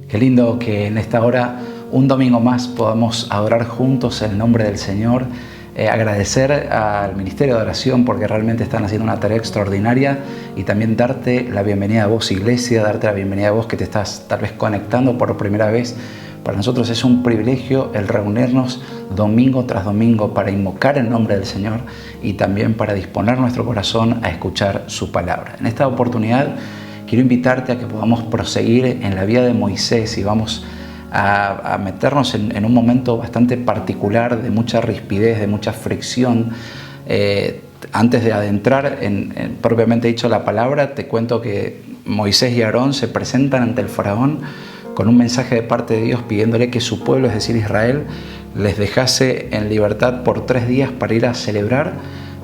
Qué lindo que en esta hora, un domingo más, podamos adorar juntos el nombre del Señor, agradecer al Ministerio de Oración porque realmente están haciendo una tarea extraordinaria y también darte la bienvenida a vos, iglesia, darte la bienvenida a vos que te estás tal vez conectando por primera vez. Para nosotros es un privilegio el reunirnos domingo tras domingo para invocar el nombre del Señor y también para disponer nuestro corazón a escuchar su palabra. En esta oportunidad quiero invitarte a que podamos proseguir en la vida de Moisés y vamos a meternos en un momento bastante particular de mucha rispidez, de mucha fricción. Antes de adentrar en propiamente dicho la palabra, te cuento que Moisés y Aarón se presentan ante el faraón con un mensaje de parte de Dios pidiéndole que su pueblo, es decir Israel, les dejase en libertad por 3 días para ir a celebrar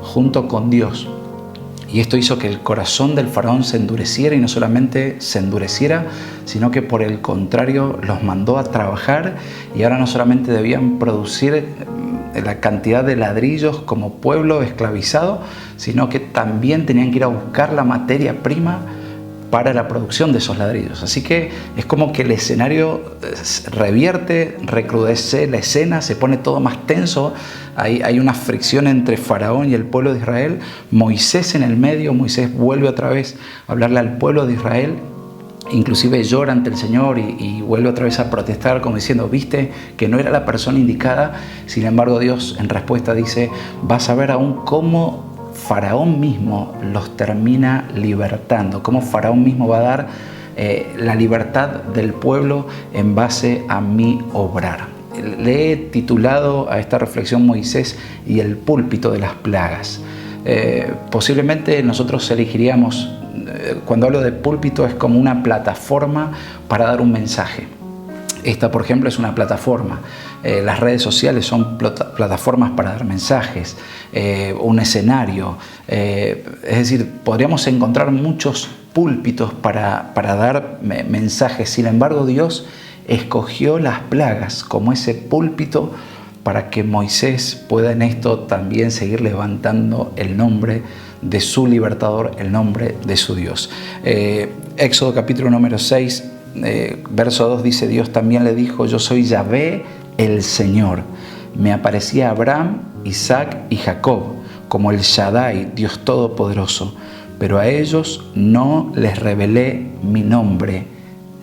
junto con Dios. Y esto hizo que el corazón del faraón se endureciera, y no solamente se endureciera, sino que por el contrario los mandó a trabajar, y ahora no solamente debían producir la cantidad de ladrillos como pueblo esclavizado, sino que también tenían que ir a buscar la materia prima para la producción de esos ladrillos. Así que es como que el escenario revierte, recrudece la escena, se pone todo más tenso. Hay una fricción entre Faraón y el pueblo de Israel. Moisés en el medio, Moisés vuelve otra vez a hablarle al pueblo de Israel. Inclusive llora ante el Señor y vuelve otra vez a protestar como diciendo, viste que no era la persona indicada. Sin embargo, Dios en respuesta dice, vas a ver aún cómo Faraón mismo los termina libertando, cómo Faraón mismo va a dar la libertad del pueblo en base a mi obrar. Le he titulado a esta reflexión Moisés y el púlpito de las plagas. Posiblemente nosotros elegiríamos, cuando hablo de púlpito, es como una plataforma para dar un mensaje. Esta, por ejemplo, es una plataforma. Las redes sociales son plataformas para dar mensajes, un escenario. Es decir, podríamos encontrar muchos púlpitos para dar mensajes. Sin embargo, Dios escogió las plagas como ese púlpito para que Moisés pueda en esto también seguir levantando el nombre de su libertador, el nombre de su Dios. Éxodo capítulo número 6. Verso 2 dice, Dios también le dijo, yo soy Yahvé el Señor. Me aparecía Abraham, Isaac y Jacob como el Shaddai, Dios Todopoderoso, pero a ellos no les revelé mi nombre,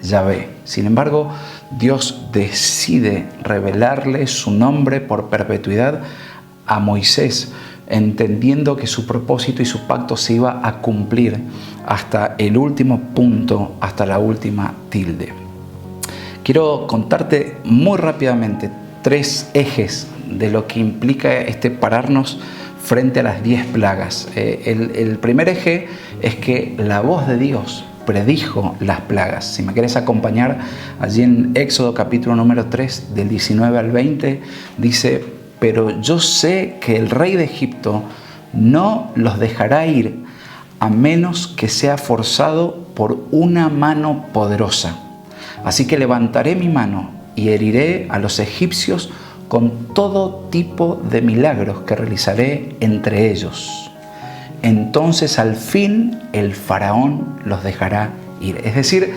Yahvé. Sin embargo, Dios decide revelarle su nombre por perpetuidad a Moisés, entendiendo que su propósito y su pacto se iba a cumplir hasta el último punto, hasta la última tilde. Quiero contarte muy rápidamente 3 ejes de lo que implica pararnos frente a las 10 plagas. El primer eje es que la voz de Dios predijo las plagas. Si me quieres acompañar, allí en Éxodo capítulo número 3, del 19 al 20, dice, pero yo sé que el rey de Egipto no los dejará ir a menos que sea forzado por una mano poderosa. Así que levantaré mi mano y heriré a los egipcios con todo tipo de milagros que realizaré entre ellos. Entonces al fin el faraón los dejará ir. Es decir,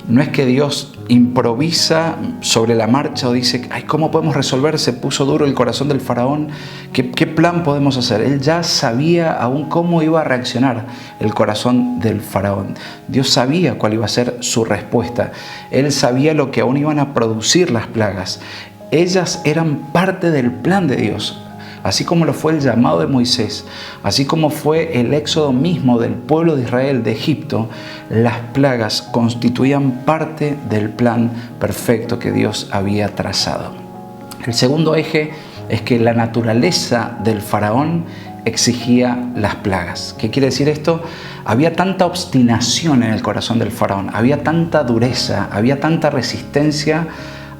no es que Dios improvisa sobre la marcha o dice, ay, ¿cómo podemos resolver? Se puso duro el corazón del faraón. ¿Qué plan podemos hacer? Él ya sabía aún cómo iba a reaccionar el corazón del faraón. Dios sabía cuál iba a ser su respuesta. Él sabía lo que aún iban a producir las plagas. Ellas eran parte del plan de Dios. Así como lo fue el llamado de Moisés, así como fue el éxodo mismo del pueblo de Israel de Egipto, las plagas constituían parte del plan perfecto que Dios había trazado. El segundo eje es que la naturaleza del faraón exigía las plagas. ¿Qué quiere decir esto? Había tanta obstinación en el corazón del faraón, había tanta dureza, había tanta resistencia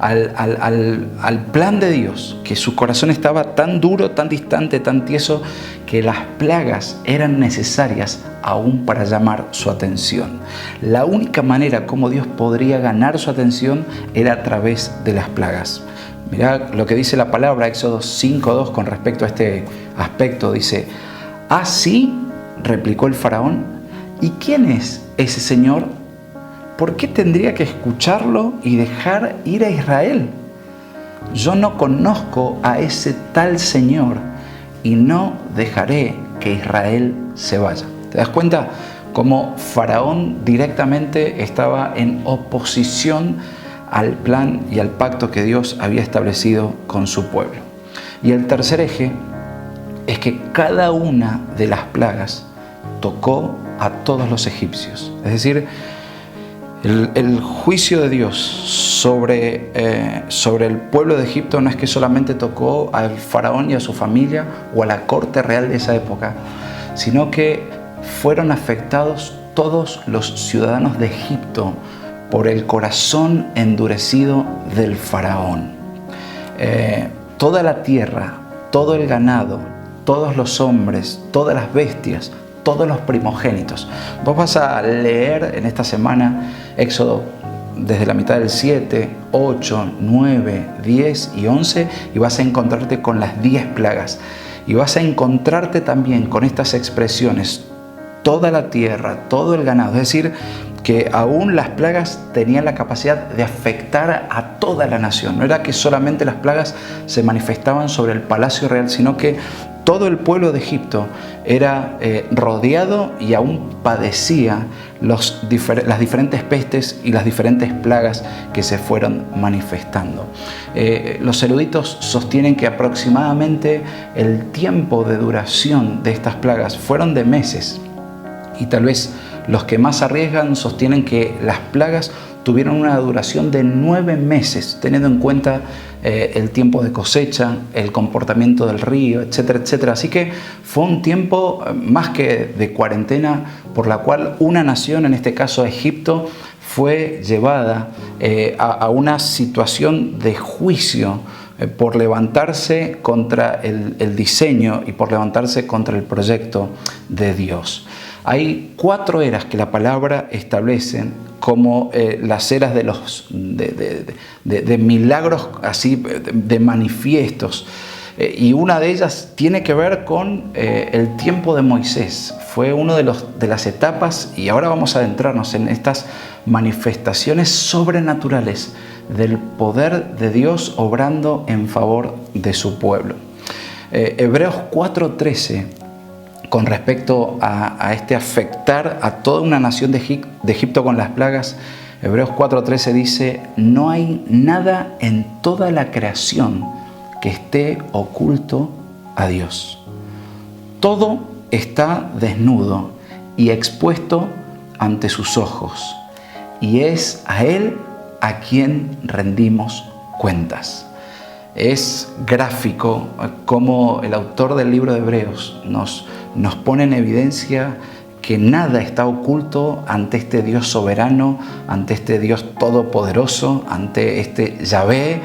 al plan de Dios, que su corazón estaba tan duro, tan distante, tan tieso, que las plagas eran necesarias aún para llamar su atención. La única manera como Dios podría ganar su atención era a través de las plagas. Mirá lo que dice la palabra, Éxodo 5:2, con respecto a este aspecto. Dice, así replicó el faraón, ¿y quién es ese Señor ¿por qué tendría que escucharlo y dejar ir a Israel? Yo no conozco a ese tal Señor y no dejaré que Israel se vaya. ¿Te das cuenta cómo Faraón directamente estaba en oposición al plan y al pacto que Dios había establecido con su pueblo? Y el tercer eje es que cada una de las plagas tocó a todos los egipcios. Es decir, el juicio de Dios sobre el pueblo de Egipto no es que solamente tocó al faraón y a su familia o a la corte real de esa época, sino que fueron afectados todos los ciudadanos de Egipto por el corazón endurecido del faraón. Toda la tierra, todo el ganado, todos los hombres, todas las bestias, todos los primogénitos. Vos vas a leer en esta semana Éxodo desde la mitad del 7, 8, 9, 10 y 11 y vas a encontrarte con las 10 plagas. Y vas a encontrarte también con estas expresiones, toda la tierra, todo el ganado. Es decir, que aún las plagas tenían la capacidad de afectar a toda la nación. No era que solamente las plagas se manifestaban sobre el palacio real, sino que todo el pueblo de Egipto era rodeado y aún padecía las diferentes pestes y las diferentes plagas que se fueron manifestando. Los eruditos sostienen que aproximadamente el tiempo de duración de estas plagas fueron de meses, y tal vez los que más arriesgan sostienen que las plagas tuvieron una duración de 9 meses, teniendo en cuenta el tiempo de cosecha, el comportamiento del río, etcétera, etcétera. Así que fue un tiempo más que de cuarentena por la cual una nación, en este caso Egipto, fue llevada a una situación de juicio por levantarse contra el diseño y por levantarse contra el proyecto de Dios. Hay 4 eras que la palabra establece como las eras de milagros, así de manifiestos. Y una de ellas tiene que ver con el tiempo de Moisés. Fue una de las etapas, y ahora vamos a adentrarnos en estas manifestaciones sobrenaturales del poder de Dios obrando en favor de su pueblo. Hebreos 4:13, con respecto a este afectar a toda una nación de Egipto con las plagas, Hebreos 4:13 dice: no hay nada en toda la creación que esté oculto a Dios. Todo está desnudo y expuesto ante sus ojos, y es a Él a quien rendimos cuentas. Es gráfico como el autor del libro de Hebreos nos pone en evidencia que nada está oculto ante este Dios soberano, ante este Dios todopoderoso, ante este Yahvé,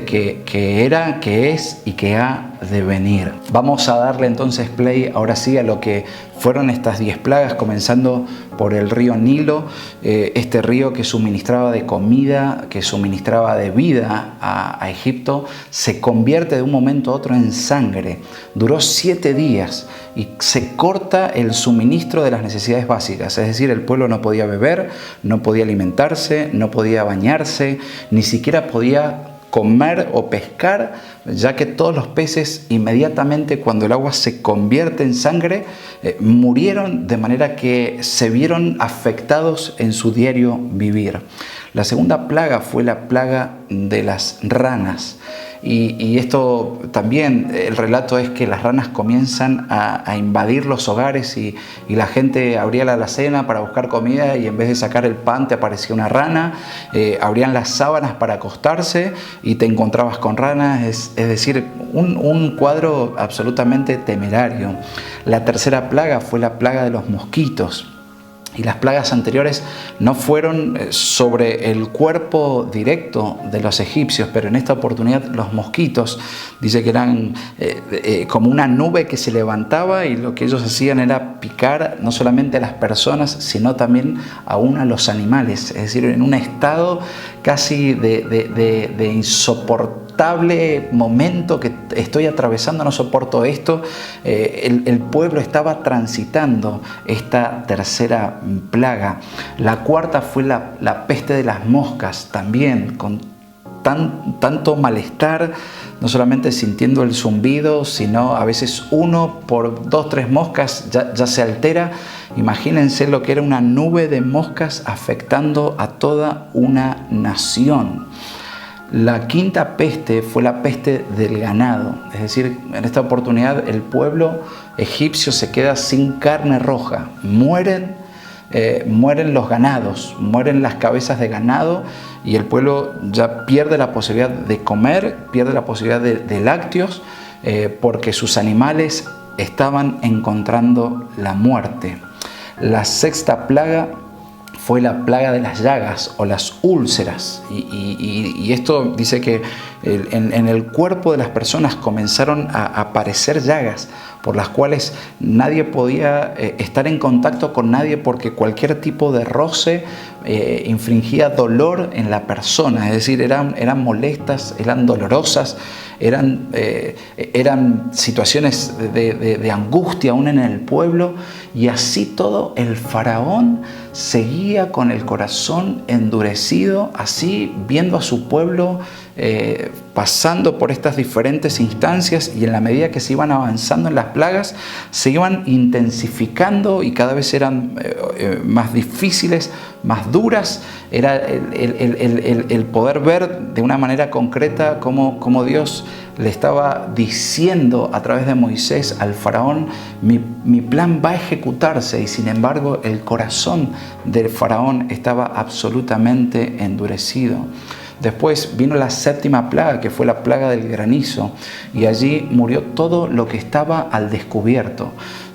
que era, que es y que ha de venir. Vamos a darle entonces play ahora sí a lo que fueron estas 10 plagas, comenzando por el río Nilo, este río que suministraba de comida, que suministraba de vida a Egipto, se convierte de un momento a otro en sangre. Duró 7 días y se corta el suministro de las necesidades básicas, es decir, el pueblo no podía beber, no podía alimentarse, no podía bañarse, ni siquiera podía comer o pescar, ya que todos los peces inmediatamente cuando el agua se convierte en sangre murieron, de manera que se vieron afectados en su diario vivir. La segunda plaga fue la plaga de las ranas. Y esto también, el relato es que las ranas comienzan a invadir los hogares y la gente abría la alacena para buscar comida y en vez de sacar el pan te aparecía una rana, abrían las sábanas para acostarse y te encontrabas con ranas, es decir, un cuadro absolutamente temerario. La tercera plaga fue la plaga de los mosquitos. Y las plagas anteriores no fueron sobre el cuerpo directo de los egipcios, pero en esta oportunidad los mosquitos, dice que eran como una nube que se levantaba y lo que ellos hacían era picar no solamente a las personas, sino también aún a los animales, es decir, en un estado casi de insoportable insoportable momento que estoy atravesando, no soporto esto. El pueblo estaba transitando esta tercera plaga. La cuarta fue la peste de las moscas, también con tanto malestar, no solamente sintiendo el zumbido, sino a veces uno por 2, 3 moscas ya se altera. Imagínense lo que era una nube de moscas afectando a toda una nación. La quinta peste fue la peste del ganado, es decir, en esta oportunidad el pueblo egipcio se queda sin carne roja, mueren los ganados, mueren las cabezas de ganado y el pueblo ya pierde la posibilidad de comer, pierde la posibilidad de lácteos porque sus animales estaban encontrando la muerte. La sexta plaga fue la plaga de las llagas o las úlceras y esto dice que en el cuerpo de las personas comenzaron a aparecer llagas por las cuales nadie podía estar en contacto con nadie porque cualquier tipo de roce infringía dolor en la persona, es decir, eran molestas, eran dolorosas, eran situaciones de angustia aún en el pueblo, y así todo el faraón seguía con el corazón endurecido, así viendo a su pueblo pasando por estas diferentes instancias, y en la medida que se iban avanzando en las plagas se iban intensificando y cada vez eran más difíciles, más duras. Era el poder ver de una manera concreta cómo Dios le estaba diciendo a través de Moisés al faraón: mi plan va a ejecutarse, y sin embargo el corazón del faraón estaba absolutamente endurecido. Después vino la séptima plaga, que fue la plaga del granizo, y allí murió todo lo que estaba al descubierto.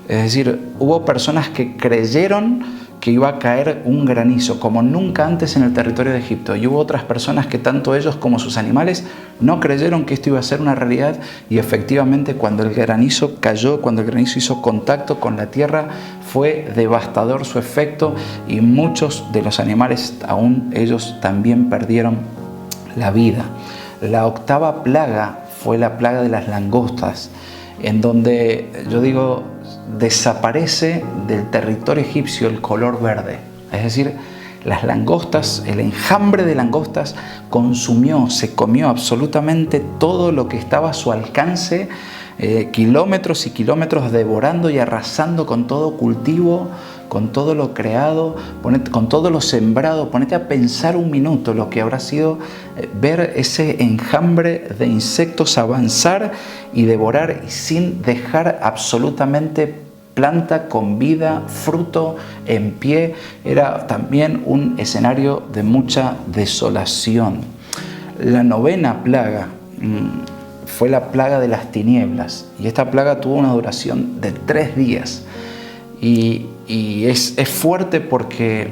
Es decir, hubo personas que creyeron que iba a caer un granizo como nunca antes en el territorio de Egipto, y hubo otras personas que tanto ellos como sus animales no creyeron que esto iba a ser una realidad, y efectivamente cuando el granizo cayó, cuando el granizo hizo contacto con la tierra, fue devastador su efecto, y muchos de los animales, aún ellos, también perdieron la vida. La octava plaga fue la plaga de las langostas, en donde yo digo, desaparece del territorio egipcio el color verde. Es decir, las langostas, el enjambre de langostas se comió absolutamente todo lo que estaba a su alcance, kilómetros y kilómetros, devorando y arrasando con todo cultivo, con todo lo creado, con todo lo sembrado. Ponete a pensar un minuto lo que habrá sido ver ese enjambre de insectos avanzar y devorar, y sin dejar absolutamente planta con vida, fruto en pie. Era también un escenario de mucha desolación. La novena plaga fue la plaga de las tinieblas, y esta plaga tuvo una duración de 3 días. Y es fuerte porque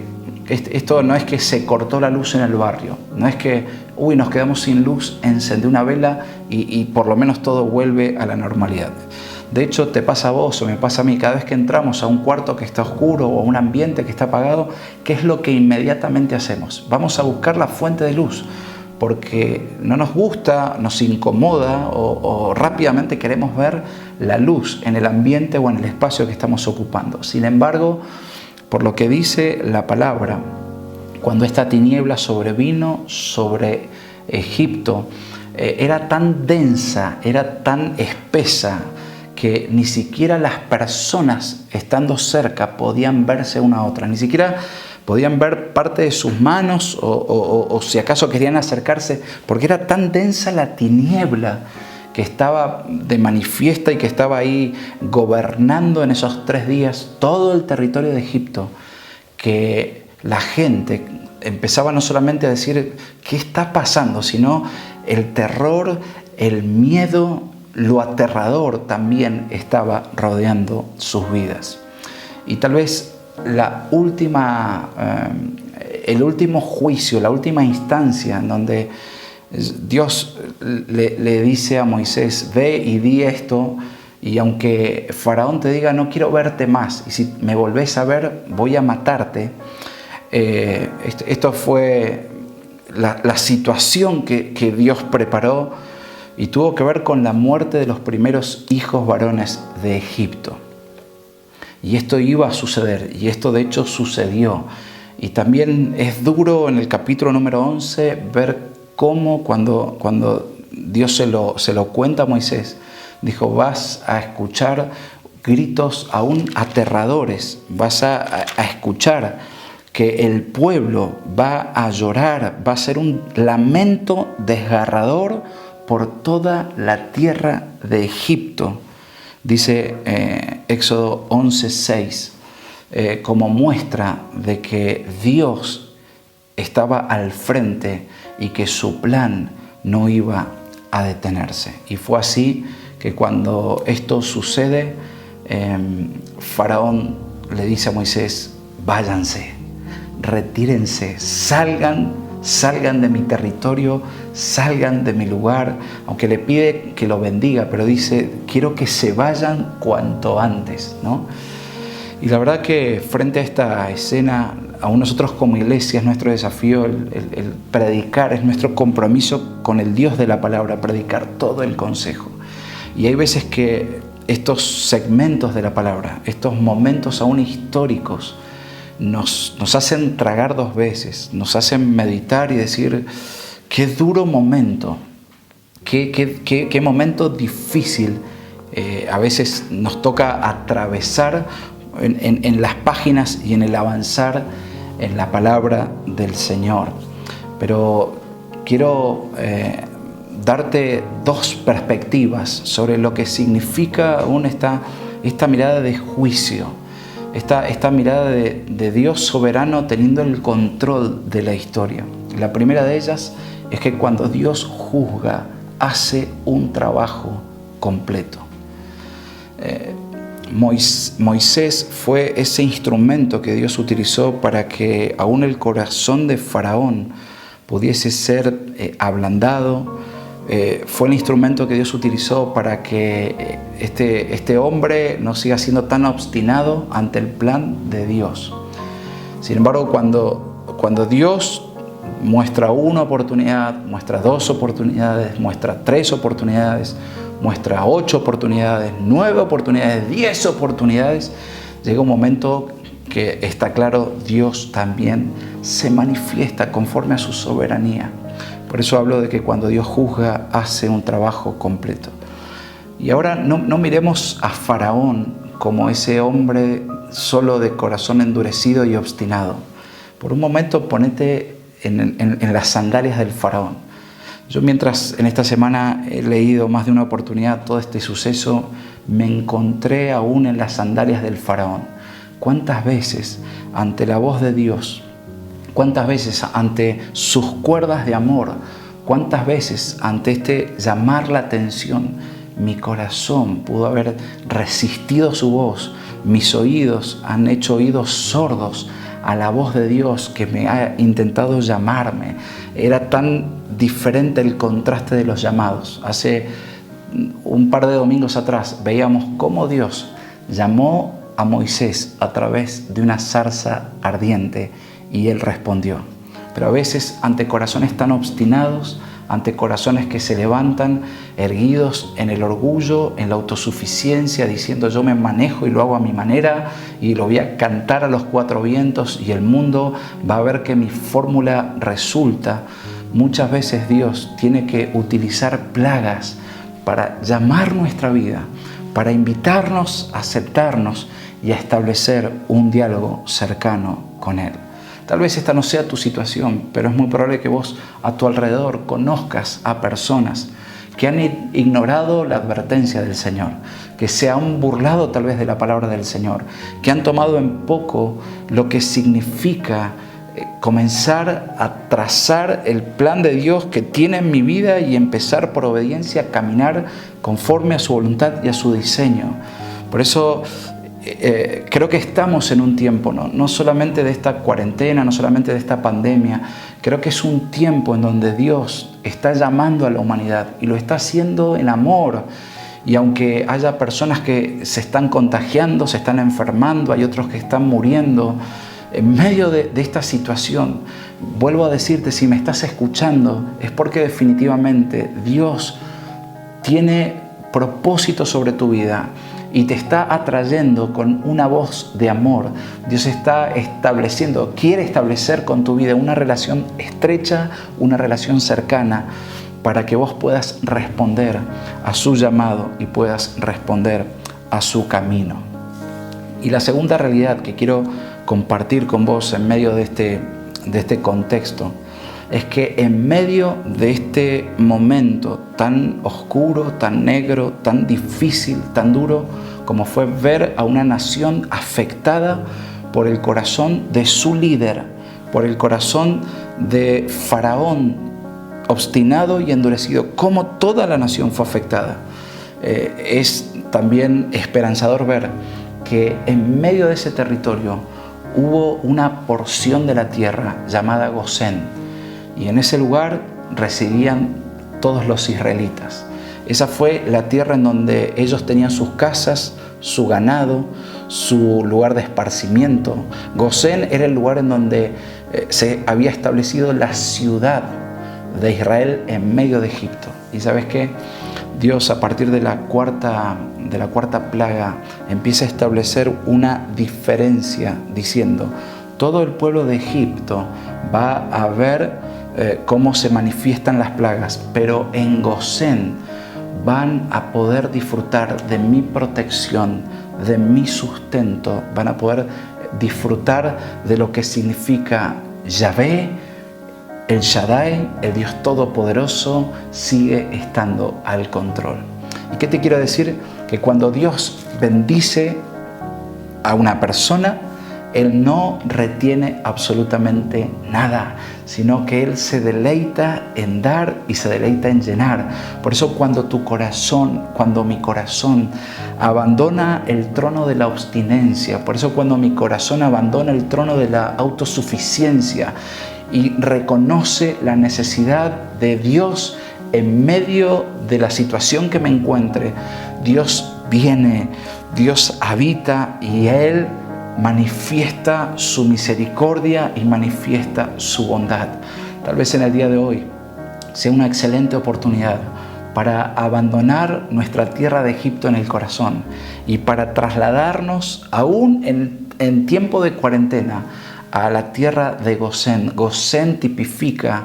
esto no es que se cortó la luz en el barrio, no es que nos quedamos sin luz, encendí una vela y por lo menos todo vuelve a la normalidad. De hecho, te pasa a vos o me pasa a mí, cada vez que entramos a un cuarto que está oscuro o a un ambiente que está apagado, ¿qué es lo que inmediatamente hacemos? Vamos a buscar la fuente de luz, porque no nos gusta, nos incomoda o rápidamente queremos ver la luz en el ambiente o en el espacio que estamos ocupando. Sin embargo, por lo que dice la palabra, cuando esta tiniebla sobrevino sobre Egipto, era tan densa, era tan espesa, que ni siquiera las personas estando cerca podían verse una a otra, ni siquiera podían ver parte de sus manos o si acaso querían acercarse, porque era tan densa la tiniebla que estaba de manifiesta y que estaba ahí gobernando en esos 3 días todo el territorio de Egipto, que la gente empezaba no solamente a decir ¿qué está pasando?, sino el terror, el miedo, lo aterrador también estaba rodeando sus vidas. Y tal vez el último juicio, la última instancia en donde Dios le dice a Moisés: ve y di esto, y aunque Faraón te diga no quiero verte más, y si me volvés a ver voy a matarte. Esto fue la situación que Dios preparó y tuvo que ver con la muerte de los primeros hijos varones de Egipto. Y esto iba a suceder, y esto de hecho sucedió. Y también es duro en el capítulo número 11 ver cómo cuando Dios se lo cuenta a Moisés, dijo: vas a escuchar gritos aún aterradores, vas a escuchar que el pueblo va a llorar, va a ser un lamento desgarrador por toda la tierra de Egipto. Dice Éxodo 11:6, como muestra de que Dios estaba al frente y que su plan no iba a detenerse. Y fue así que cuando esto sucede, Faraón le dice a Moisés: váyanse, retírense, salgan de mi territorio, salgan de mi lugar. Aunque le pide que lo bendiga, pero dice: quiero que se vayan cuanto antes, ¿no? Y la verdad que frente a esta escena, aún nosotros como iglesia es nuestro desafío el predicar, es nuestro compromiso con el Dios de la palabra, predicar todo el consejo. Y hay veces que estos segmentos de la palabra, estos momentos aún históricos, nos hacen tragar dos veces, nos hacen meditar y decir: qué duro momento, qué momento difícil a veces nos toca atravesar en las páginas y en el avanzar en la palabra del Señor. Pero quiero darte dos perspectivas sobre lo que significa aún esta mirada de juicio, esta mirada de Dios soberano teniendo el control de la historia. La primera de ellas es que cuando Dios juzga, hace un trabajo completo. Moisés fue ese instrumento que Dios utilizó para que aún el corazón de Faraón pudiese ser ablandado. Fue el instrumento que Dios utilizó para que este hombre no siga siendo tan obstinado ante el plan de Dios. Sin embargo, cuando Dios muestra una oportunidad, muestra dos oportunidades, muestra tres oportunidades, muestra 8 oportunidades, 9 oportunidades, 10 oportunidades, llega un momento que está claro, Dios también se manifiesta conforme a su soberanía. Por eso hablo de que cuando Dios juzga, hace un trabajo completo. Y ahora no miremos a Faraón como ese hombre solo de corazón endurecido y obstinado. Por un momento ponete en las sandalias del Faraón. Yo mientras en esta semana he leído más de una oportunidad todo este suceso, me encontré aún en las sandalias del Faraón. ¿Cuántas veces ante la voz de Dios, cuántas veces ante sus cuerdas de amor, cuántas veces ante este llamar la atención, mi corazón pudo haber resistido su voz, mis oídos han hecho oídos sordos a la voz de Dios que me ha intentado llamarme? Era tan diferente el contraste de los llamados. Hace un par de domingos atrás veíamos cómo Dios llamó a Moisés a través de una zarza ardiente y él respondió. Pero a veces ante corazones tan obstinados, ante corazones que se levantan erguidos en el orgullo, en la autosuficiencia, diciendo yo me manejo y lo hago a mi manera y lo voy a cantar a los cuatro vientos y el mundo va a ver que mi fórmula resulta. Muchas veces Dios tiene que utilizar plagas para llamar nuestra vida, para invitarnos a aceptarnos y a establecer un diálogo cercano con Él. Tal vez esta no sea tu situación, pero es muy probable que vos a tu alrededor conozcas a personas que han ignorado la advertencia del Señor, que se han burlado tal vez de la palabra del Señor, que han tomado en poco lo que significa comenzar a trazar el plan de Dios que tiene en mi vida y empezar por obediencia a caminar conforme a su voluntad y a su diseño. Por eso creo que estamos en un tiempo, no solamente de esta cuarentena, no solamente de esta pandemia, creo que es un tiempo en donde Dios está llamando a la humanidad y lo está haciendo en amor. Y aunque haya personas que se están contagiando, se están enfermando, hay otros que están muriendo, en medio de esta situación, vuelvo a decirte, si me estás escuchando, es porque definitivamente Dios tiene propósito sobre tu vida y te está atrayendo con una voz de amor. Dios está estableciendo, quiere establecer con tu vida una relación estrecha, una relación cercana, para que vos puedas responder a su llamado y puedas responder a su camino. Y la segunda realidad que quiero compartir con vos en medio de este contexto es que en medio de este momento tan oscuro, tan negro, tan difícil, tan duro, como fue ver a una nación afectada por el corazón de su líder, por el corazón de Faraón, obstinado y endurecido, como toda la nación fue afectada. Es también esperanzador ver que en medio de ese territorio hubo una porción de la tierra llamada Gosén, y en ese lugar residían todos los israelitas. Esa fue la tierra en donde ellos tenían sus casas, su ganado, su lugar de esparcimiento. Gosén era el lugar en donde se había establecido la ciudad de Israel en medio de Egipto. ¿Y sabes qué? Dios, a partir de la cuarta plaga, empieza a establecer una diferencia diciendo: todo el pueblo de Egipto va a ver cómo se manifiestan las plagas, pero en Gosén van a poder disfrutar de mi protección, de mi sustento, van a poder disfrutar de lo que significa Yahvé, el Shaddai, el Dios Todopoderoso, sigue estando al control. ¿Y qué te quiero decir? Que cuando Dios bendice a una persona, Él no retiene absolutamente nada, sino que Él se deleita en dar y se deleita en llenar. Por eso cuando mi corazón abandona el trono de la abstinencia, por eso cuando mi corazón abandona el trono de la autosuficiencia y reconoce la necesidad de Dios en medio de la situación que me encuentre, Dios viene, Dios habita y Él manifiesta su misericordia y manifiesta su bondad. Tal vez en el día de hoy sea una excelente oportunidad para abandonar nuestra tierra de Egipto en el corazón y para trasladarnos aún en tiempo de cuarentena a la tierra de Gosén. Gosén tipifica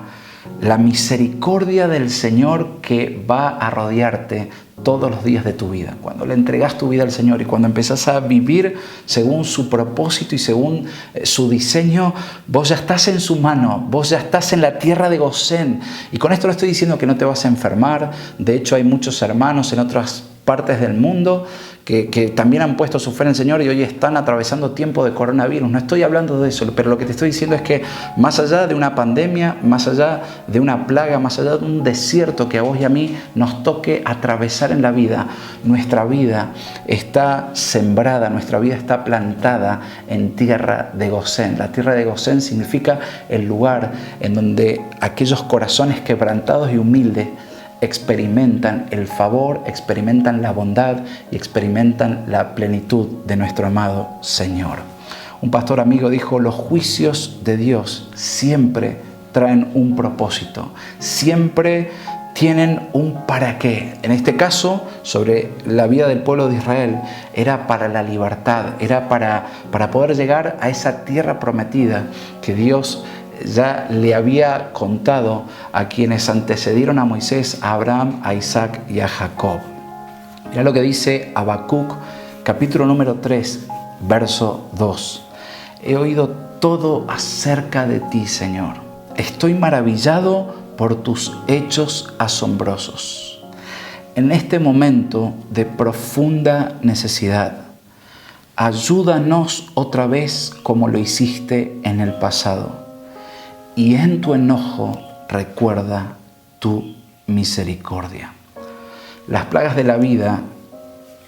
la misericordia del Señor que va a rodearte todos los días de tu vida. Cuando le entregas tu vida al Señor y cuando empezás a vivir según su propósito y según su diseño, vos ya estás en su mano, vos ya estás en la tierra de Gosén. Y con esto no estoy diciendo que no te vas a enfermar. De hecho, hay muchos hermanos en otras partes del mundo que también han puesto su fe en el Señor y hoy están atravesando tiempo de coronavirus. No estoy hablando de eso, pero lo que te estoy diciendo es que más allá de una pandemia, más allá de una plaga, más allá de un desierto que a vos y a mí nos toque atravesar en la vida, nuestra vida está sembrada, nuestra vida está plantada en tierra de Gosén. La tierra de Gosén significa el lugar en donde aquellos corazones quebrantados y humildes experimentan el favor, experimentan la bondad y experimentan la plenitud de nuestro amado Señor. Un pastor amigo dijo: los juicios de Dios siempre traen un propósito, siempre tienen un para qué. En este caso, sobre la vida del pueblo de Israel, era para la libertad, era para poder llegar a esa tierra prometida que Dios ya le había contado a quienes antecedieron a Moisés, a Abraham, a Isaac y a Jacob. Mira lo que dice Habacuc, capítulo número 3, verso 2. He oído todo acerca de ti, Señor. Estoy maravillado por tus hechos asombrosos. En este momento de profunda necesidad, ayúdanos otra vez como lo hiciste en el pasado. Y en tu enojo recuerda tu misericordia. Las plagas de la vida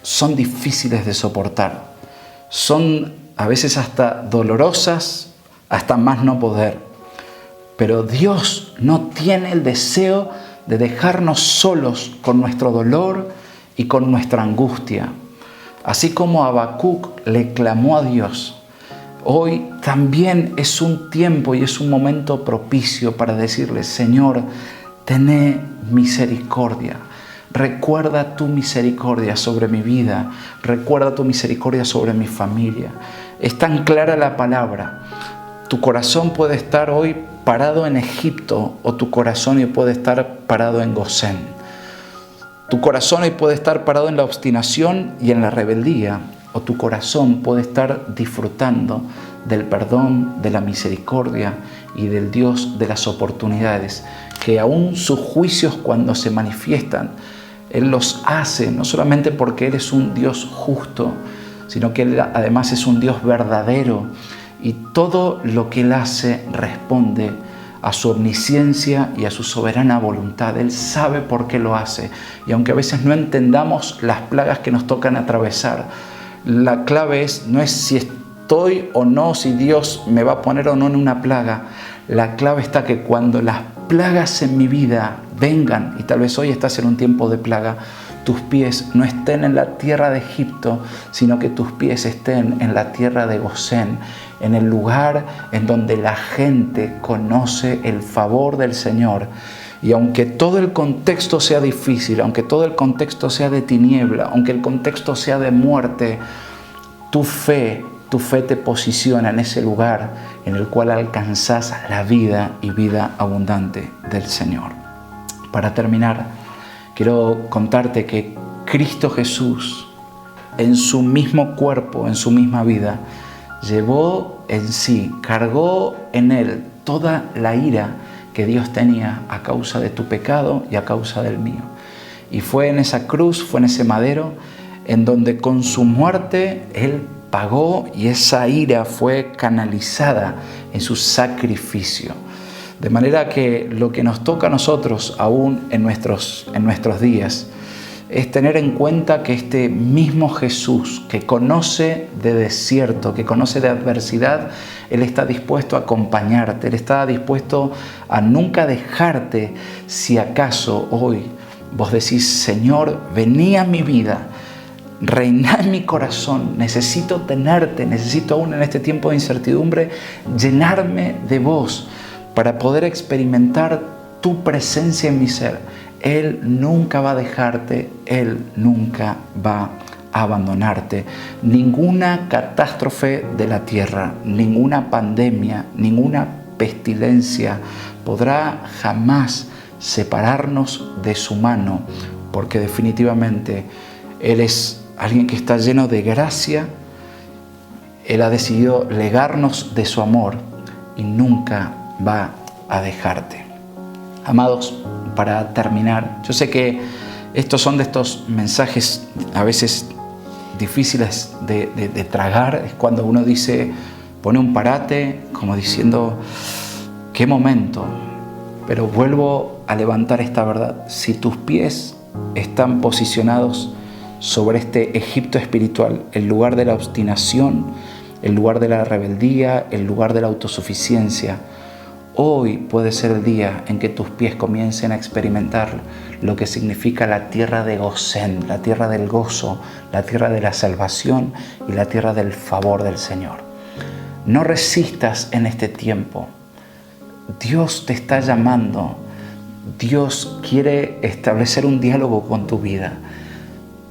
son difíciles de soportar. Son a veces hasta dolorosas, hasta más no poder. Pero Dios no tiene el deseo de dejarnos solos con nuestro dolor y con nuestra angustia. Así como Habacuc le clamó a Dios, hoy también es un tiempo y es un momento propicio para decirle: Señor, tené misericordia. recuerda tu misericordia sobre mi vida, recuerda tu misericordia sobre mi familia. Es tan clara la palabra. Tu corazón puede estar hoy parado en Egipto o tu corazón hoy puede estar parado en Gosén. Tu corazón hoy puede estar parado en la obstinación y en la rebeldía, o tu corazón puede estar disfrutando del perdón, de la misericordia y del Dios de las oportunidades, que aún sus juicios cuando se manifiestan, Él los hace no solamente porque Él es un Dios justo, sino que Él además es un Dios verdadero, y todo lo que Él hace responde a su omnisciencia y a su soberana voluntad. Él sabe por qué lo hace, y aunque a veces no entendamos las plagas que nos tocan atravesar, la clave no es si estoy o no, si Dios me va a poner o no en una plaga. La clave está que cuando las plagas en mi vida vengan, y tal vez hoy estás en un tiempo de plaga, tus pies no estén en la tierra de Egipto, sino que tus pies estén en la tierra de Gosén, en el lugar en donde la gente conoce el favor del Señor. Y aunque todo el contexto sea difícil, aunque todo el contexto sea de tiniebla, aunque el contexto sea de muerte, tu fe te posiciona en ese lugar en el cual alcanzas la vida y vida abundante del Señor. Para terminar, quiero contarte que Cristo Jesús, en su mismo cuerpo, en su misma vida, llevó en sí, cargó en Él toda la ira que Dios tenía a causa de tu pecado y a causa del mío. Y fue en esa cruz, fue en ese madero, en donde con su muerte Él pagó, y esa ira fue canalizada en su sacrificio. De manera que lo que nos toca a nosotros aún en nuestros días es tener en cuenta que este mismo Jesús que conoce de desierto, que conoce de adversidad, Él está dispuesto a acompañarte, Él está dispuesto a nunca dejarte si acaso hoy vos decís: Señor, vení a mi vida, reina en mi corazón, necesito tenerte, necesito aún en este tiempo de incertidumbre llenarme de vos para poder experimentar tu presencia en mi ser. Él nunca va a dejarte, Él nunca va a abandonarte. Ninguna catástrofe de la tierra, ninguna pandemia, ninguna pestilencia podrá jamás separarnos de su mano, porque definitivamente Él es alguien que está lleno de gracia. Él ha decidido legarnos de su amor y nunca va a dejarte. Amados, para terminar, yo sé que estos son de estos mensajes a veces difíciles de tragar. Es cuando uno pone un parate, como diciendo: qué momento. Pero vuelvo a levantar esta verdad: si tus pies están posicionados sobre este Egipto espiritual, el lugar de la obstinación, el lugar de la rebeldía, el lugar de la autosuficiencia, hoy puede ser el día en que tus pies comiencen a experimentar lo que significa la tierra de Gosén, la tierra del gozo, la tierra de la salvación y la tierra del favor del Señor. No resistas en este tiempo. Dios te está llamando. Dios quiere establecer un diálogo con tu vida,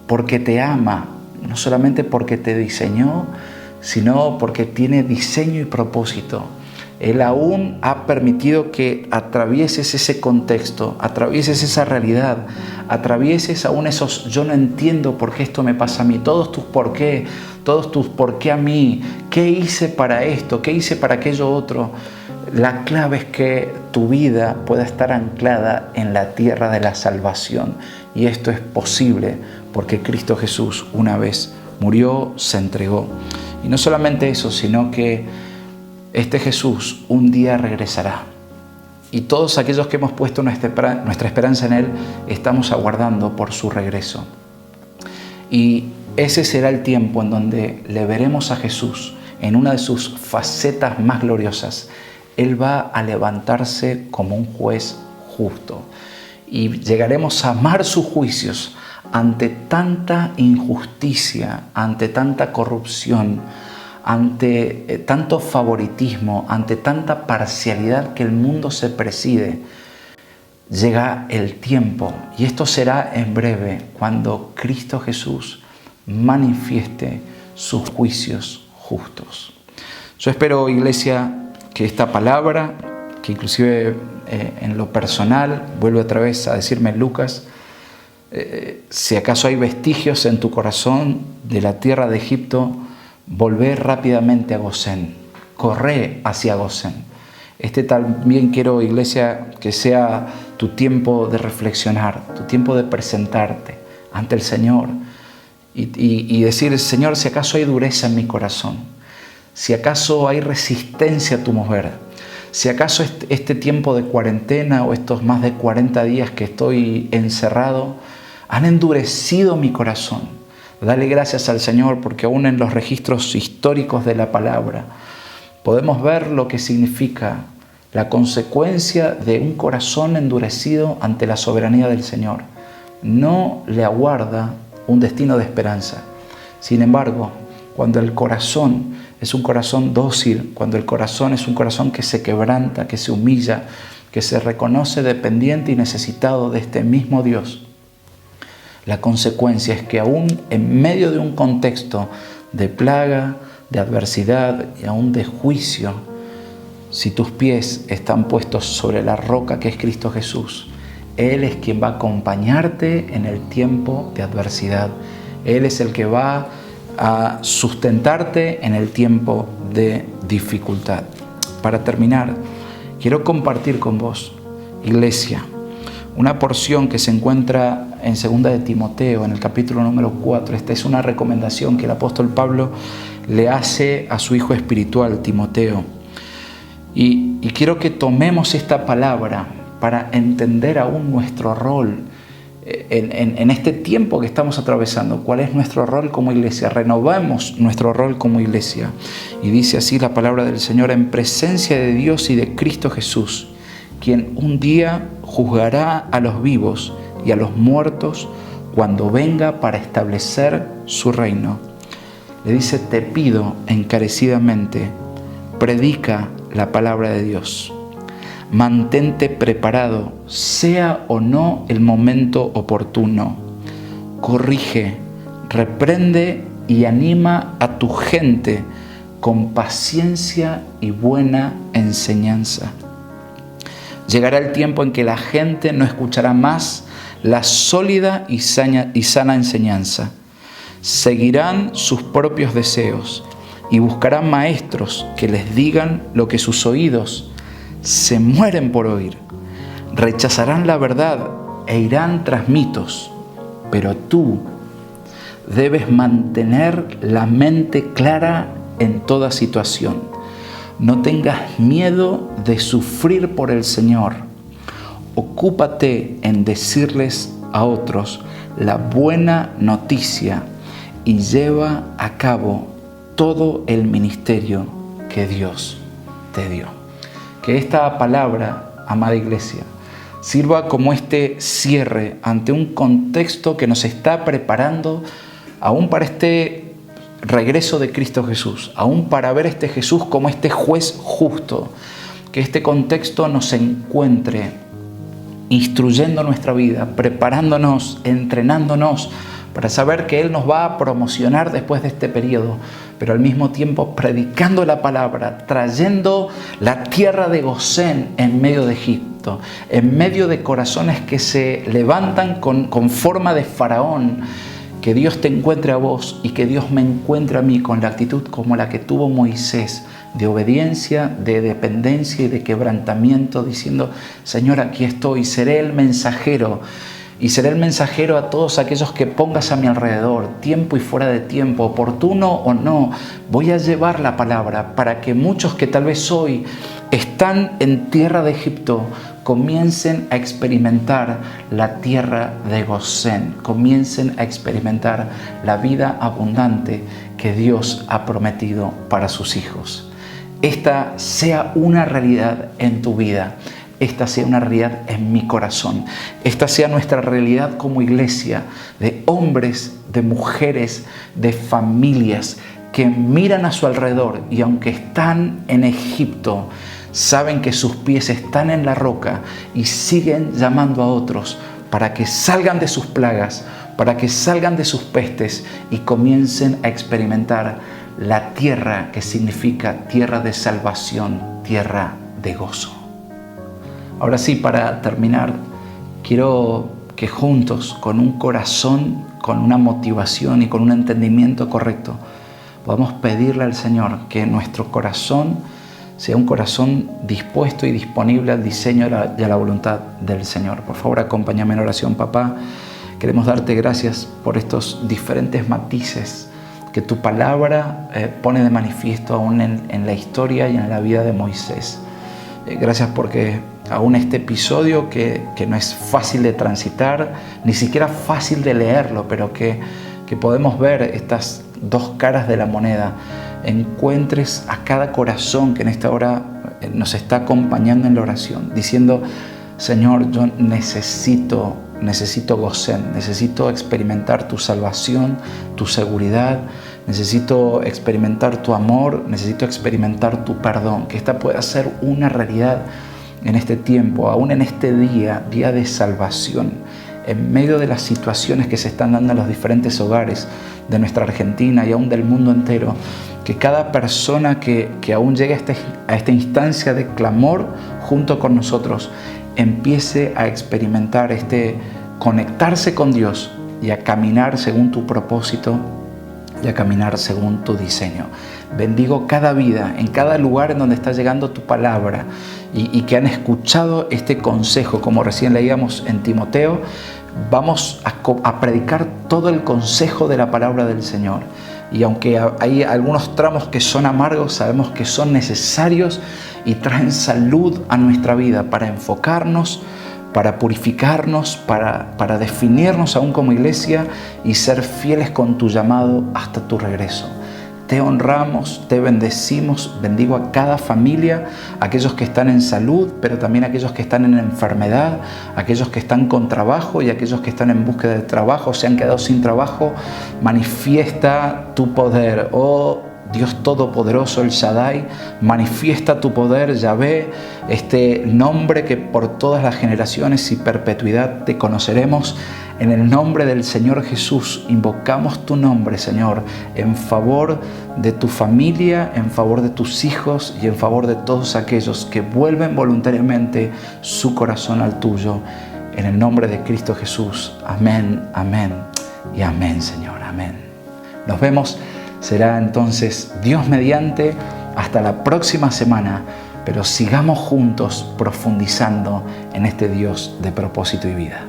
porque te ama, no solamente porque te diseñó, sino porque tiene diseño y propósito. Él aún ha permitido que atravieses ese contexto, atravieses esa realidad, atravieses aún esos yo no entiendo por qué esto me pasa a mí, todos tus por qué a mí, qué hice para esto, qué hice para aquello otro. La clave es que tu vida pueda estar anclada en la tierra de la salvación, y esto es posible porque Cristo Jesús una vez murió, se entregó. Y no solamente eso, sino que este Jesús un día regresará. Y todos aquellos que hemos puesto nuestra esperanza en Él, estamos aguardando por su regreso. Y ese será el tiempo en donde le veremos a Jesús en una de sus facetas más gloriosas. Él va a levantarse como un juez justo. Y llegaremos a amar sus juicios ante tanta injusticia, ante tanta corrupción, ante tanto favoritismo, ante tanta parcialidad que el mundo se preside. llega el tiempo, y esto será en breve, cuando Cristo Jesús manifieste sus juicios justos. Yo espero, iglesia, que esta palabra, que inclusive en lo personal, vuelve otra vez a decirme Lucas, si acaso hay vestigios en tu corazón de la tierra de Egipto, volvé rápidamente a Gosén, corre hacia Gosén. También quiero, iglesia, que sea tu tiempo de reflexionar, tu tiempo de presentarte ante el Señor y decir, Señor, si acaso hay dureza en mi corazón, si acaso hay resistencia a tu mover, si acaso este tiempo de cuarentena o estos más de 40 días que estoy encerrado han endurecido mi corazón. Dale gracias al Señor, porque aún en los registros históricos de la palabra podemos ver lo que significa la consecuencia de un corazón endurecido ante la soberanía del Señor. No le aguarda un destino de esperanza. Sin embargo, cuando el corazón es un corazón dócil, cuando el corazón es un corazón que se quebranta, que se humilla, que se reconoce dependiente y necesitado de este mismo Dios, la consecuencia es que aún en medio de un contexto de plaga, de adversidad y aún de juicio, si tus pies están puestos sobre la roca que es Cristo Jesús, Él es quien va a acompañarte en el tiempo de adversidad. Él es el que va a sustentarte en el tiempo de dificultad. Para terminar, quiero compartir con vos, iglesia, una porción que se encuentra en 2 de Timoteo, en el capítulo número 4. Esta es una recomendación que el apóstol Pablo le hace a su hijo espiritual, Timoteo. Y quiero que tomemos esta palabra para entender aún nuestro rol en este tiempo que estamos atravesando. ¿Cuál es nuestro rol como iglesia? Renovemos nuestro rol como iglesia. Y dice así la palabra del Señor: en presencia de Dios y de Cristo Jesús, quien un día juzgará a los vivos y a los muertos cuando venga para establecer su reino. Le dice: te pido encarecidamente, predica la palabra de Dios. Mantente preparado, sea o no el momento oportuno. Corrige, reprende y anima a tu gente con paciencia y buena enseñanza. Llegará el tiempo en que la gente no escuchará más la sólida y sana enseñanza. Seguirán sus propios deseos y buscarán maestros que les digan lo que sus oídos se mueren por oír. Rechazarán la verdad e irán tras mitos, pero tú debes mantener la mente clara en toda situación. No tengas miedo de sufrir por el Señor. Ocúpate en decirles a otros la buena noticia y lleva a cabo todo el ministerio que Dios te dio. Que esta palabra, amada iglesia, sirva como este cierre ante un contexto que nos está preparando aún para este regreso de Cristo Jesús, aún para ver este Jesús como este juez justo. Que este contexto nos encuentre instruyendo nuestra vida, preparándonos, entrenándonos para saber que Él nos va a promocionar después de este periodo, pero al mismo tiempo predicando la palabra, trayendo la tierra de Gosén en medio de Egipto, en medio de corazones que se levantan con forma de faraón. Que Dios te encuentre a vos y que Dios me encuentre a mí con la actitud como la que tuvo Moisés, de obediencia, de dependencia y de quebrantamiento, diciendo: Señor, aquí estoy, seré el mensajero. Y seré el mensajero a todos aquellos que pongas a mi alrededor, tiempo y fuera de tiempo, oportuno o no. Voy a llevar la palabra para que muchos que tal vez hoy están en tierra de Egipto comiencen a experimentar la tierra de Gosén, comiencen a experimentar la vida abundante que Dios ha prometido para sus hijos. Esta sea una realidad en tu vida. Esta sea una realidad en mi corazón. Esta sea nuestra realidad como iglesia, de hombres, de mujeres, de familias que miran a su alrededor y aunque están en Egipto, saben que sus pies están en la roca y siguen llamando a otros para que salgan de sus plagas, para que salgan de sus pestes y comiencen a experimentar la tierra que significa tierra de salvación, tierra de gozo. Ahora sí, para terminar, quiero que juntos, con un corazón, con una motivación y con un entendimiento correcto, podamos pedirle al Señor que nuestro corazón sea un corazón dispuesto y disponible al diseño y a la voluntad del Señor. Por favor, acompáñame en oración, papá. Queremos darte gracias por estos diferentes matices que tu palabra pone de manifiesto aún en la historia y en la vida de Moisés. Gracias porque aún este episodio que no es fácil de transitar, ni siquiera fácil de leerlo, pero que podemos ver estas dos caras de la moneda, encuentres a cada corazón que en esta hora nos está acompañando en la oración, diciendo: Señor, yo necesito gozar, necesito experimentar tu salvación, tu seguridad, necesito experimentar tu amor, necesito experimentar tu perdón, que esta pueda ser una realidad en este tiempo, aún en este día de salvación, en medio de las situaciones que se están dando en los diferentes hogares de nuestra Argentina y aún del mundo entero, que cada persona que aún llegue a esta instancia de clamor junto con nosotros empiece a experimentar conectarse con Dios y a caminar según tu propósito y a caminar según tu diseño. Bendigo cada vida, en cada lugar en donde está llegando tu palabra y que han escuchado este consejo, como recién leíamos en Timoteo. Vamos a predicar todo el consejo de la palabra del Señor. Y aunque hay algunos tramos que son amargos, sabemos que son necesarios y traen salud a nuestra vida para enfocarnos, para purificarnos, para definirnos aún como iglesia y ser fieles con tu llamado hasta tu regreso. Te honramos, te bendecimos, bendigo a cada familia, aquellos que están en salud, pero también aquellos que están en enfermedad, aquellos que están con trabajo y aquellos que están en búsqueda de trabajo, se han quedado sin trabajo. Manifiesta tu poder, oh Dios Todopoderoso, el Shaddai, manifiesta tu poder, Yahvé, este nombre que por todas las generaciones y perpetuidad te conoceremos. En el nombre del Señor Jesús, invocamos tu nombre, Señor, en favor de tu familia, en favor de tus hijos y en favor de todos aquellos que vuelven voluntariamente su corazón al tuyo. En el nombre de Cristo Jesús. Amén, amén y amén, Señor. Amén. Nos vemos. Será entonces Dios mediante hasta la próxima semana, pero sigamos juntos profundizando en este Dios de propósito y vida.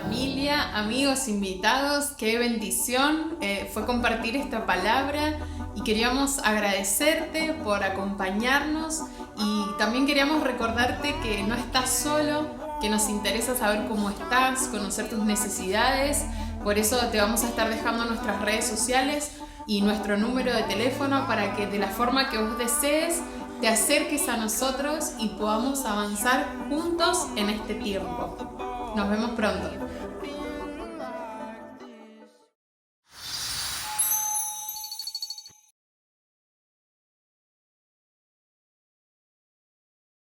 Familia, amigos, invitados, qué bendición fue compartir esta palabra y queríamos agradecerte por acompañarnos y también queríamos recordarte que no estás solo, que nos interesa saber cómo estás, conocer tus necesidades. Por eso te vamos a estar dejando nuestras redes sociales y nuestro número de teléfono para que de la forma que vos desees te acerques a nosotros y podamos avanzar juntos en este tiempo. Nos vemos pronto.